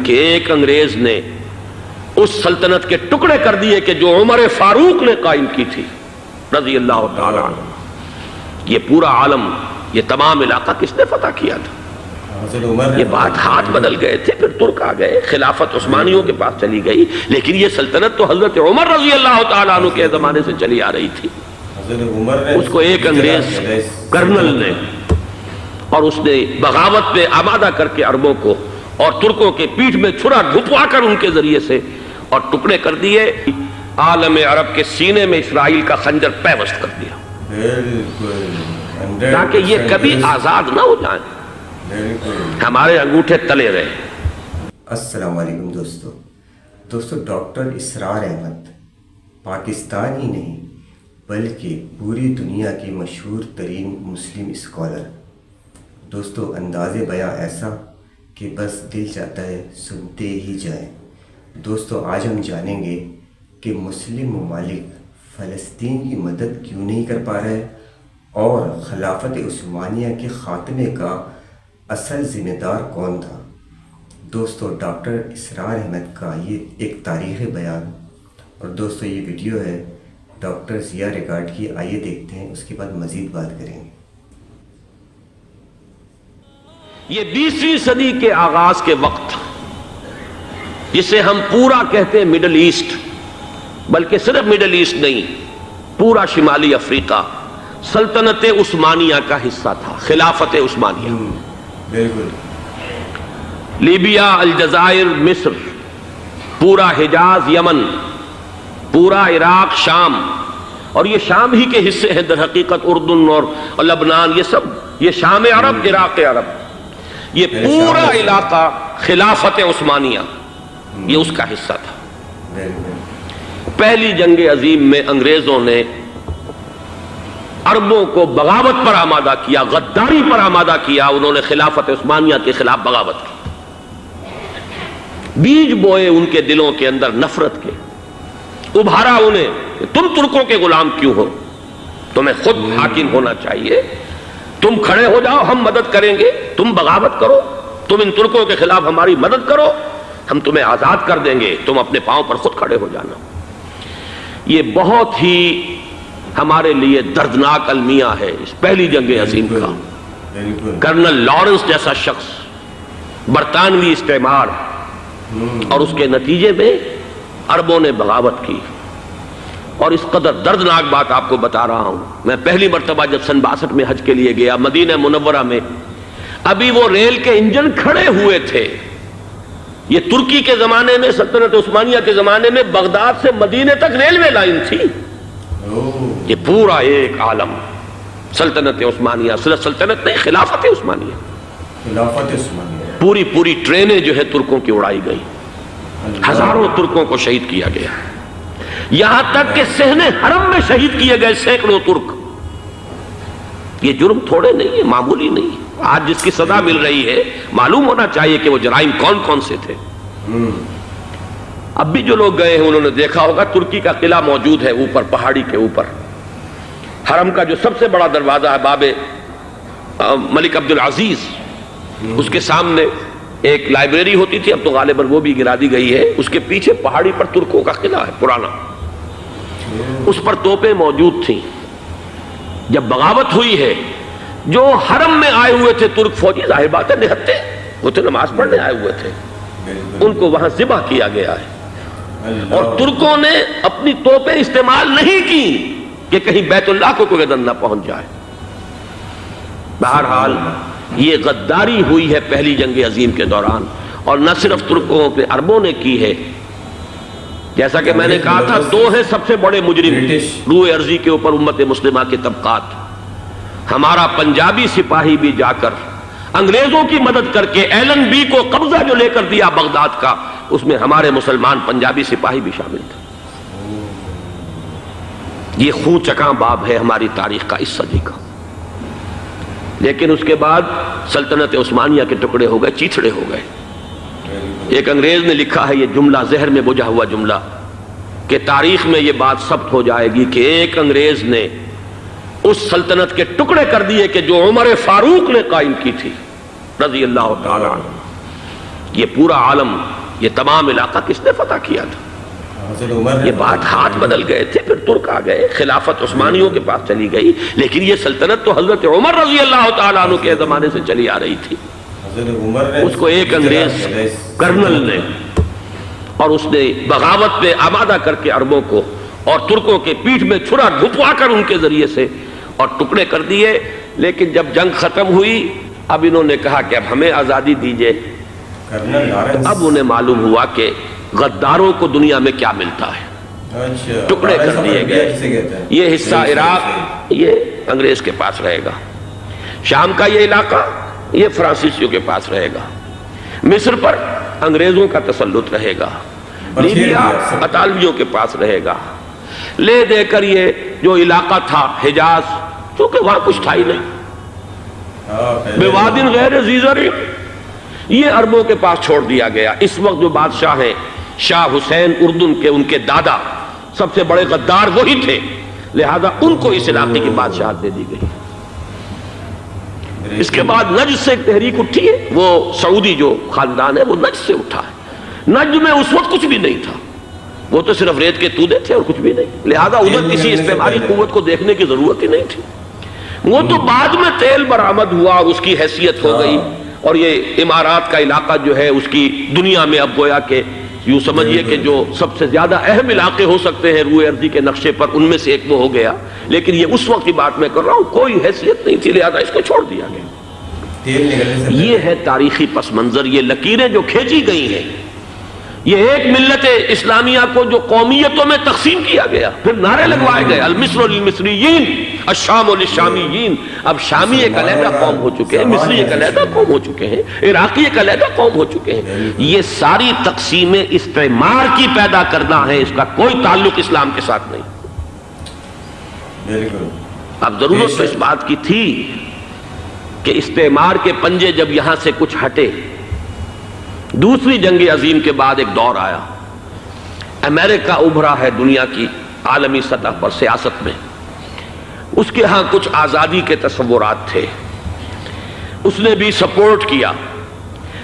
کہ ایک انگریز نے اس سلطنت کے ٹکڑے کر دیے کہ جو عمر فاروق نے قائم کی تھی رضی اللہ تعالی عنہ. یہ پورا عالم، یہ تمام علاقہ کس نے فتح کیا تھا؟ یہ بات ہاتھ بدل گئے تھے، پھر ترک آ گئے، خلافت عثمانیوں کے پاس چلی گئی، لیکن یہ سلطنت تو حضرت عمر رضی اللہ تعالیٰ عنہ کے زمانے سے چلی آ رہی تھی. اس کو ایک انگریز کرنل نے، اور اس نے بغاوت پہ آمادہ کر کے عربوں کو اور ترکوں کے پیٹھ میں چھرا گھپوا کر ان کے ذریعے سے اور ٹکڑے کر دیے. عالم عرب کے سینے میں اسرائیل کا خنجر پیوست کر دیا تاکہ یہ کبھی آزاد نہ ہو جائیں، ہمارے انگوٹھے تلے رہے. السلام علیکم دوستو ڈاکٹر اسرار احمد پاکستان ہی نہیں بلکہ پوری دنیا کی مشہور ترین مسلم اسکالر. دوستو انداز بیاں ایسا کہ بس دل چاہتا ہے سنتے ہی جائیں. دوستو آج ہم جانیں گے کہ مسلم ممالک فلسطین کی مدد کیوں نہیں کر پا رہے اور خلافت عثمانیہ کے خاتمے کا اصل ذمہ دار کون تھا. دوستو ڈاکٹر اسرار احمد کا یہ ایک تاریخ بیان، اور دوستو یہ ویڈیو ہے ڈاکٹر ضیاء ریکارڈ کی. آئیے دیکھتے ہیں، اس کے بعد مزید بات کریں گے. یہ 20ویں صدی کے آغاز کے وقت، جسے ہم پورا کہتے ہیں مڈل ایسٹ، بلکہ صرف مڈل ایسٹ نہیں، پورا شمالی افریقہ سلطنت عثمانیہ کا حصہ تھا. خلافت عثمانیہ، بالکل لیبیا، الجزائر، مصر، پورا حجاز، یمن، پورا عراق، شام، اور یہ شام ہی کے حصے ہیں در حقیقت اردن اور لبنان، یہ سب یہ شام عرب، عراق عرب، یہ پورا علاقہ خلافت عثمانیہ یہ اس کا حصہ تھا. پہلی جنگ عظیم میں انگریزوں نے عربوں کو بغاوت پر آمادہ کیا، غداری پر آمادہ کیا. انہوں نے خلافت عثمانیہ کے خلاف بغاوت کی، بیج بوئے ان کے دلوں کے اندر نفرت کے، ابھارا انہیں کہ تم ترکوں کے غلام کیوں ہو، تمہیں خود حاکم ہونا چاہیے، تم کھڑے ہو جاؤ، ہم مدد کریں گے، تم بغاوت کرو، تم ان ترکوں کے خلاف ہماری مدد کرو، ہم تمہیں آزاد کر دیں گے، تم اپنے پاؤں پر خود کھڑے ہو جانا. یہ بہت ہی ہمارے لیے دردناک المیہ ہے اس پہلی جنگ عظیم کا. کرنل لارنس جیسا شخص، برطانوی استعمار، اور اس کے نتیجے میں عربوں نے بغاوت کی. اور اس قدر دردناک بات آپ کو بتا رہا ہوں، میں پہلی مرتبہ جب سن 62 میں حج کے لیے گیا مدینہ منورہ میں، ابھی وہ ریل کے انجن کھڑے ہوئے تھے. یہ ترکی کے زمانے میں، سلطنت عثمانیہ کے زمانے میں بغداد سے مدینے تک ریلوے لائن تھی. یہ پورا ایک عالم سلطنت عثمانیہ، صرف سلطنت نہیں، خلافت عثمانیہ، پوری ٹرینیں جو ہے ترکوں کی اڑائی گئی، ہزاروں ترکوں کو شہید کیا گیا، یہاں تک کہ صحن حرم میں شہید کیے گئے سینکڑوں ترک. یہ جرم تھوڑے نہیں ہے، معمولی نہیں. آج جس کی سزا مل رہی ہے، معلوم ہونا چاہیے کہ وہ جرائم کون کون سے تھے. اب بھی جو لوگ گئے ہیں انہوں نے دیکھا ہوگا ترکی کا قلعہ موجود ہے اوپر پہاڑی کے اوپر. حرم کا جو سب سے بڑا دروازہ ہے باب ملک عبدالعزیز، اس کے سامنے ایک لائبریری ہوتی تھی، اب تو غالباً وہ بھی گرا دی گئی ہے. اس کے پیچھے پہاڑی پر ترکوں کا قلعہ ہے پرانا، اس پر توپیں موجود تھیں. جب بغاوت ہوئی ہے، جو حرم میں آئے ہوئے تھے ترک فوجی، ظاہر بات ہے نہتے، وہ تو نماز پڑھنے آئے ہوئے تھے، ان کو وہاں ذبح کیا گیا ہے. اور ترکوں نے اپنی توپیں استعمال نہیں کی کہ کہیں بیت اللہ کو کوئی گدن نہ پہنچ جائے. بہرحال یہ غداری ہوئی ہے پہلی جنگ عظیم کے دوران، اور نہ صرف ترکوں پہ عربوں نے کی ہے. جیسا کہ میں نے کہا تھا، دو ہیں سب سے بڑے مجرم روئے ارضی کے اوپر امت مسلمہ کے طبقات. ہمارا پنجابی سپاہی بھی جا کر انگریزوں کی مدد کر کے ایلن بی کو قبضہ جو لے کر دیا بغداد کا، اس میں ہمارے مسلمان پنجابی سپاہی بھی شامل تھے. یہ خون چکاں باب ہے ہماری تاریخ کا اس صدی کا. لیکن اس کے بعد سلطنت عثمانیہ کے ٹکڑے ہو گئے، چیتھڑے ہو گئے. ایک انگریز نے لکھا ہے یہ جملہ، زہر میں بجھا ہوا جملہ، کہ تاریخ میں یہ بات ثبت ہو جائے گی کہ ایک انگریز نے اس سلطنت کے ٹکڑے کر دیے کہ جو عمر فاروق نے قائم کی تھی رضی اللہ تعالی عنہ. یہ پورا عالم، یہ تمام علاقہ کس نے فتح کیا تھا؟ حضرت عمر یہ بات ہاتھ بدل گئے تھے، پھر ترک آ گئے، خلافت عثمانیوں کے پاس چلی گئی، لیکن یہ سلطنت تو حضرت عمر رضی اللہ تعالیٰ عنہ کے زمانے سے چلی آ رہی تھی۔ حضرت عمر نے اس کو ایک انگریز کرنل نے، اور اس نے بغاوت پہ آمادہ کر کے عربوں کو اور ترکوں کے پیٹھ میں چھرا گھپوا کر ان کے ذریعے سے اور ٹکڑے کر دیے۔ لیکن جب جنگ ختم ہوئی، اب انہوں نے کہا کہ اب ہمیں آزادی دیجئے۔ کرنل لارنس، اب انہیں معلوم ہوا کہ غداروں کو دنیا میں کیا ملتا ہے، ٹکڑے کر دیے گئے۔ یہ حصہ عراق یہ انگریز کے پاس رہے گا، شام کا یہ علاقہ یہ فرانسیسیوں کے پاس رہے گا، مصر پر انگریزوں کا تسلط رہے گا، لیبیا اطالویوں کے پاس رہے گا۔ لے دے کر یہ جو علاقہ تھا حجاز، چونکہ وہاں کچھ تھا ہی نہیں، بوادن غیر ذی زرع، یہ عربوں کے پاس چھوڑ دیا گیا۔ اس وقت جو بادشاہ ہیں شاہ حسین اردن کے، ان کے دادا سب سے بڑے غدار وہی تھے، لہذا ان کو اس علاقے کی بادشاہت دے دی گئی۔ اس کے بعد نجد سے ایک تحریک اٹھی ہے، وہ سعودی جو خاندان ہے وہ نجد سے اٹھا ہے۔ نجد میں اس وقت کچھ بھی نہیں تھا، وہ تو صرف ریت کے تودے تھے اور کچھ بھی نہیں، لہذا ادھر کسی استعماری قوت کو دیکھنے کی ضرورت ہی نہیں تھی۔ وہ تو بعد میں تیل برآمد ہوا اور اس کی حیثیت ہو گئی، اور یہ امارات کا علاقہ جو ہے اس کی دنیا میں اب گویا کہ یوں سمجھیے کہ جو سب سے زیادہ اہم علاقے ہو سکتے ہیں روئے ارضی کے نقشے پر، ان میں سے ایک وہ ہو گیا۔ لیکن یہ اس وقت کی بات میں کر رہا ہوں، کوئی حیثیت نہیں تھی، لہذا اس کو چھوڑ دیا گیا۔ یہ ہے تاریخی پس منظر، یہ لکیریں جو کھینچی گئی ہیں، یہ ایک ملت اسلامیہ کو جو قومیتوں میں تقسیم کیا گیا، پھر نعرے لگوائے گئے المصر للمصریین الشام للشامیین۔ اب شامی ایک علیحدہ قوم ہو چکے ہیں، مصری ایک علیحدہ قوم ہو چکے ہیں، عراقی ایک علیحدہ قوم ہو چکے ہیں۔ یہ ساری تقسیمیں استعمار کی پیدا کرنا ہے، اس کا کوئی تعلق اسلام کے ساتھ نہیں۔ اب ضرورت تو اس بات کی تھی کہ استعمار کے پنجے جب یہاں سے کچھ ہٹے، دوسری جنگ عظیم کے بعد ایک دور آیا، امریکہ ابھرا ہے دنیا کی عالمی سطح پر سیاست میں، اس کے ہاں کچھ آزادی کے تصورات تھے، اس نے بھی سپورٹ کیا۔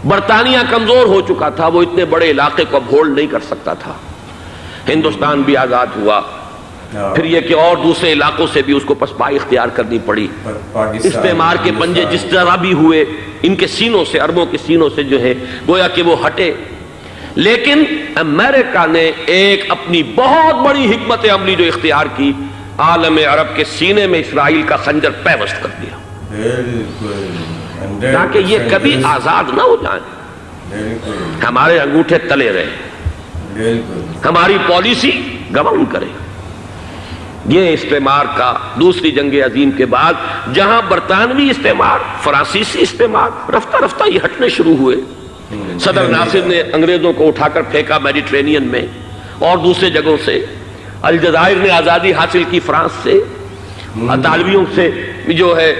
برطانیہ کمزور ہو چکا تھا، وہ اتنے بڑے علاقے کو اب ہولڈ نہیں کر سکتا تھا۔ ہندوستان بھی آزاد ہوا، پھر یہ کہ اور دوسرے علاقوں سے بھی اس کو پسپائی اختیار کرنی پڑی۔ استعمار کے پنجے جس طرح بھی ہوئے، ان کے سینوں سے، عربوں کے سینوں سے جو ہے گویا کہ وہ ہٹے، لیکن امریکہ نے ایک اپنی بہت بڑی حکمت عملی جو اختیار کی، عالم عرب کے سینے میں اسرائیل کا خنجر پیوست کر دیا، تاکہ یہ کبھی آزاد نہ ہو جائیں، ہمارے انگوٹھے تلے رہے، ہماری پالیسی گورن کرے۔ یہ استعمار کا دوسری جنگ عظیم کے بعد، جہاں برطانوی استعمار، فرانسیسی استعمار رفتہ رفتہ یہ ہٹنے شروع ہوئے۔ صدر ناصر نے انگریزوں کو اٹھا کر پھینکا میڈیٹرینین میں اور دوسرے جگہوں سے، الجزائر نے آزادی حاصل کی فرانس سے، اطالویوں سے جو ہے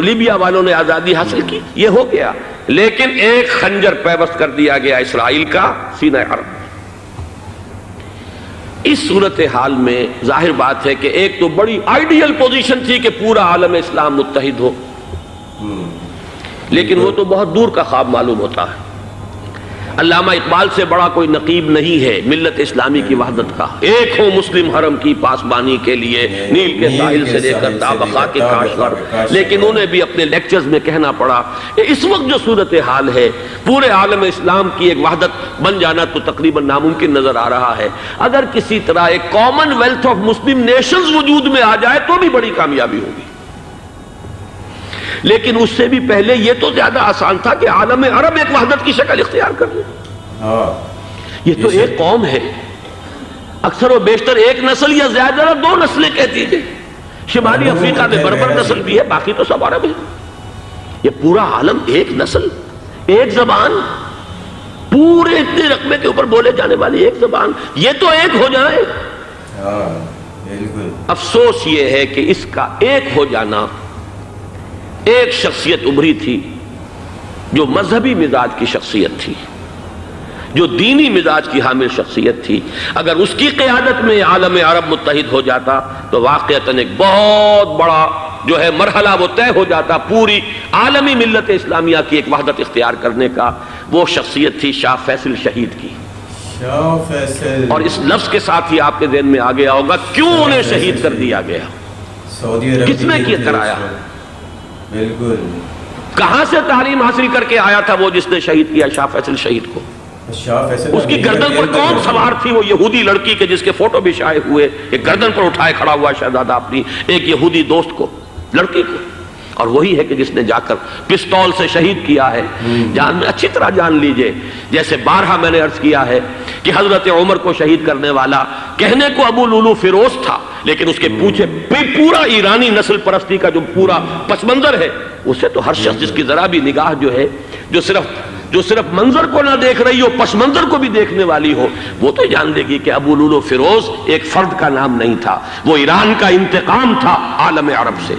لیبیا والوں نے آزادی حاصل کی، یہ ہو گیا، لیکن ایک خنجر پیوست کر دیا گیا اسرائیل کا سینہ عرب۔ اس صورتحال میں ظاہر بات ہے کہ ایک تو بڑی آئیڈیل پوزیشن تھی کہ پورا عالم اسلام متحد ہو، لیکن وہ تو بہت دور کا خواب معلوم ہوتا ہے۔ علامہ اقبال سے بڑا کوئی نقیب نہیں ہے ملت اسلامی کی وحدت کا، ایک ہو مسلم حرم کی پاسبانی کے لیے، نیل کے ساحل سے لے کر تا بقا کے کاشغر۔ لیکن انہیں بھی اپنے لیکچرز میں کہنا پڑا کہ اس وقت جو صورتحال ہے، پورے عالم اسلام کی ایک وحدت بن جانا تو تقریباً ناممکن نظر آ رہا ہے۔ اگر کسی طرح ایک common wealth of Muslim nations وجود میں آ جائے تو بھی بڑی کامیابی ہوگی، لیکن اس سے بھی پہلے یہ تو زیادہ آسان تھا کہ عالم عرب ایک وحدت کی شکل اختیار کر لے۔ یہ تو ایک قوم ہے، اکثر و بیشتر ایک نسل یا زیادہ دو نسلیں کہہ دیجئے، شمالی افریقہ میں بربر نسل بھی ہے، باقی تو سب عرب ہے۔ یہ پورا عالم ایک نسل، ایک زبان، پورے اتنے رقبے کے اوپر بولے جانے والی ایک زبان، یہ تو ایک ہو جائے۔ افسوس یہ ہے کہ اس کا ایک ہو جانا، ایک شخصیت ابھری تھی جو مذہبی مزاج کی شخصیت تھی، جو دینی مزاج کی حامل شخصیت تھی، اگر اس کی قیادت میں عالم عرب متحد ہو جاتا تو واقعتاً ایک بہت بڑا جو ہے مرحلہ وہ طے ہو جاتا پوری عالمی ملت اسلامیہ کی ایک وحدت اختیار کرنے کا۔ وہ شخصیت تھی شاہ فیصل شہید کی. شاہ فیصل. اور اس لفظ کے ساتھ ہی آپ کے ذہن میں آ گیا ہوگا کیوں انہیں شہید کر دیا گیا. سعودی عرب کس نے کیا کرایا؟ بالکل. کہاں سے تعلیم حاصل کر کے آیا تھا وہ جس نے شہید کیا شاہ فیصل شہید کو؟ شاہ فیصل اس کی گردن پر کون سوار تھی؟ وہ یہودی لڑکی کے جس کے فوٹو بھی شائع ہوئے. ایک گردن پر اٹھائے کھڑا ہوا شہزادہ اپنی ایک یہودی دوست کو، لڑکی کو، اور وہی ہے کہ جس نے جا کر پستول سے شہید کیا ہے. اچھی طرح جان لیجئے، جیسے بارہا میں نے عرض کیا ہے کہ حضرت عمر کو شہید کرنے والا کہنے کو ابو لولو فیروز تھا، لیکن اس کے پیچھے پورا ایرانی نسل پرستی کا جو پورا پس منظر ہے، اسے تو ہر شخص جس کی ذرا بھی نگاہ جو ہے جو صرف منظر کو نہ دیکھ رہی ہو، پس منظر کو بھی دیکھنے والی ہو، وہ تو جان لے گی کہ ابو لولو فیروز ایک فرد کا نام نہیں تھا، وہ ایران کا انتقام تھا عالم عرب سے.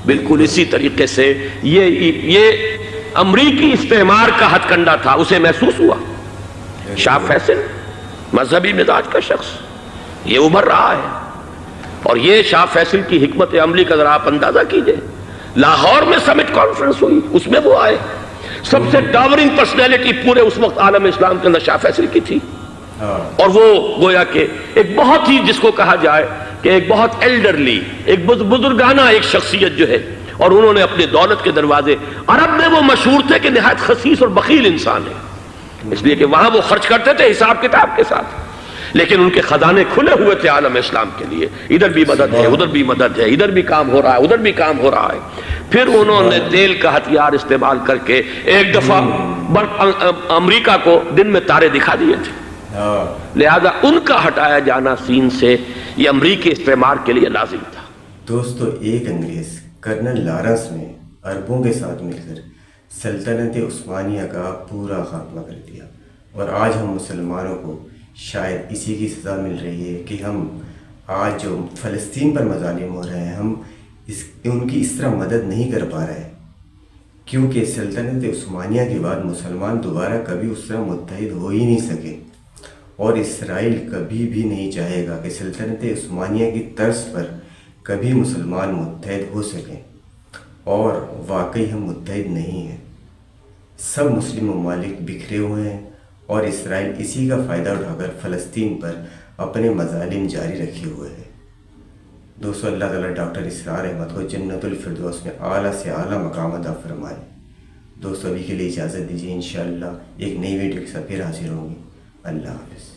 بالکل اسی طریقے سے یہ امریکی استعمار کا ہتھ کنڈا تھا، اسے محسوس ہوا. شاہ فیصل مذہبی مزاج کا شخص یہ ابھر رہا ہے، اور یہ شاہ فیصل کی حکمت عملی کا ذرا آپ اندازہ کیجئے. لاہور میں سمٹ کانفرنس ہوئی، اس میں وہ آئے. سب سے ٹاورنگ پرسنالٹی پورے اس وقت عالم اسلام کے اندر شاہ فیصل کی تھی، اور وہ گویا کہ ایک بہت ہی جس کو کہا جائے کہ ایک بہت ایلڈرلی، ایک بزرگانہ ایک شخصیت جو ہے، اور انہوں نے اپنے دولت کے دروازے، عرب میں وہ مشہور تھے کہ نہایت خسیس اور بخیل انسان ہے، اس لیے کہ وہاں وہ خرچ کرتے تھے حساب کتاب کے ساتھ، لیکن ان کے خزانے کھلے ہوئے تھے عالم اسلام کے لیے. ادھر بھی مدد ہے، ادھر بھی مدد ہے، ادھر بھی کام ہو رہا ہے، ادھر بھی کام ہو رہا ہے. پھر انہوں نے تیل کا ہتھیار استعمال کر کے ایک دفعہ امریکہ کو دن میں تارے دکھا دیے تھے. لہذا ان کا ہٹایا جانا سین سے یہ امریکی استعمار کے لیے لازم تھا. دوستو، ایک انگریز کرنل لارنس نے عربوں کے ساتھ مل کر سلطنت عثمانیہ کا پورا خاتمہ کر دیا، اور آج ہم مسلمانوں کو شاید اسی کی سزا مل رہی ہے کہ ہم آج جو فلسطین پر مظالم ہو رہے ہیں، ہم ان کی اس طرح مدد نہیں کر پا رہے، کیونکہ سلطنت عثمانیہ کے بعد مسلمان دوبارہ کبھی اس طرح متحد ہو ہی نہیں سکے، اور اسرائیل کبھی بھی نہیں چاہے گا کہ سلطنت عثمانیہ کی طرز پر کبھی مسلمان متحد ہو سکیں، اور واقعی ہم متحد نہیں ہیں. سب مسلم ممالک بکھرے ہوئے ہیں، اور اسرائیل اسی کا فائدہ اٹھا کر فلسطین پر اپنے مظالم جاری رکھے ہوئے ہیں. دوستو، اللہ تعالیٰ ڈاکٹر اسرار احمد کو جنت الفردوس میں اعلیٰ سے اعلیٰ مقام عطا فرمائے. دوستو، ابھی کے لیے اجازت دیجیے، انشاءاللہ ایک نئی ویڈیو کے ساتھ پھر حاضر ہوں گے. اللہ حافظ.